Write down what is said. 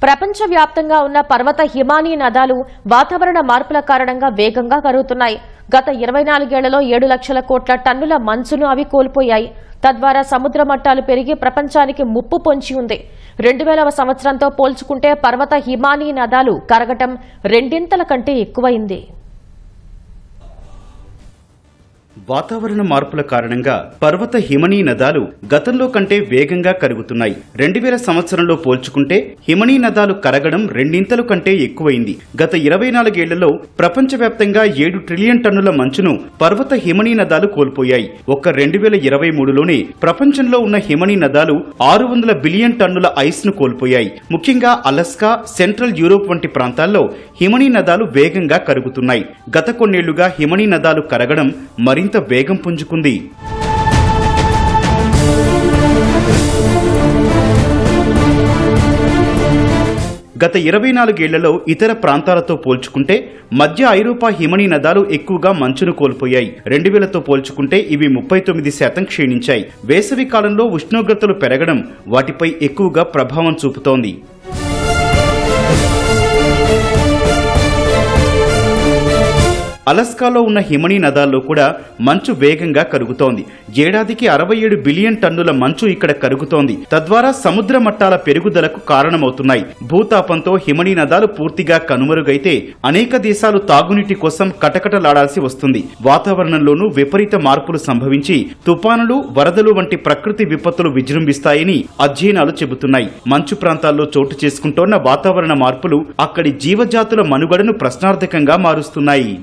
ప్రపంచవ్యాప్తంగా ఉన్న పర్వత హిమానీ నదాలు వాతావరణ మార్పుల కారణంగా వేగంగా కరుగుతున్నాయి. గత 24 ఏళ్లలో 7 లక్షల కోట్ల టన్నుల మంచును అవి కోల్పోయాయి. తద్వారా సముద్ర మట్టాలు పెరిగి ప్రపంచానికి ముప్పు పొంచి ఉంది. 2000వ సంవత్సరంతో పోల్చుకుంటే పర్వత హిమానీ నదాలు కరగటం రెండింతల కంటే ఎక్కువైంది. వాతావరణ మార్పుల కారణంగా పర్వత హిమనీ నదాలు గతంలో కంటే వేగంగా కరుగుతున్నాయి. 2000 సంవత్సరంలో పోల్చుకుంటే హిమనీ నదాలు కరగడం రెండింతలు కంటే ఎక్కువైంది. గత 24 ఏళ్లలో ప్రపంచవ్యాప్తంగా 7 ట్రిలియన్ టన్నుల మంచును పర్వత హిమనీ నదాలు కోల్పోయాయి. ఒక్క 2023లోనే ప్రపంచంలో ఉన్న హిమనీ నదాలు 600 బిలియన్ టన్నుల ఐస్ ను కోల్పోయాయి. ముఖ్యంగా అలస్కా, సెంట్రల్ యూరోప్ వంటి ప్రాంతాల్లో హిమనీ నదాలు వేగంగా కరుగుతున్నాయి. గత కొన్నేళ్లుగా హిమనీ నదాలు కరగడం మరింత వేగం పుంజుకుంది. గత 24 ఏళ్లలో ఇతర ప్రాంతాలతో పోల్చుకుంటే మధ్య ఐరోపా హిమనీ నదాలు ఎక్కువగా మంచును కోల్పోయాయి. 2000తో పోల్చుకుంటే ఇవి 39% క్షీణించాయి. వేసవి కాలంలో ఉష్ణోగ్రతలు పెరగడం వాటిపై ఎక్కువగా ప్రభావం చూపుతోంది. అలస్కాలో ఉన్న హిమనీ నదాల్లో కూడా మంచు వేగంగా కరుగుతోంది. ఏడాదికి 67 బిలియన్ టన్నుల మంచు ఇక్కడ కరుగుతోంది. తద్వారా సముద్ర మట్టాల పెరుగుదలకు కారణమవుతున్నాయి. భూతాపంతో హిమనీ నదాలు పూర్తిగా కనుమరుగైతే అనేక దేశాలు తాగునీటి కోసం కటకటలాడాల్సి వస్తుంది. వాతావరణంలోనూ విపరీత మార్పులు సంభవించి తుపానులు, వరదలు వంటి ప్రకృతి విపత్తులు విజృంభిస్తాయని అధ్యయనాలు చెబుతున్నాయి. మంచు ప్రాంతాల్లో చోటు చేసుకుంటోన్న వాతావరణ మార్పులు అక్కడి జీవజాతుల మనుగడను ప్రశ్నార్థకంగా మారుస్తున్నాయి.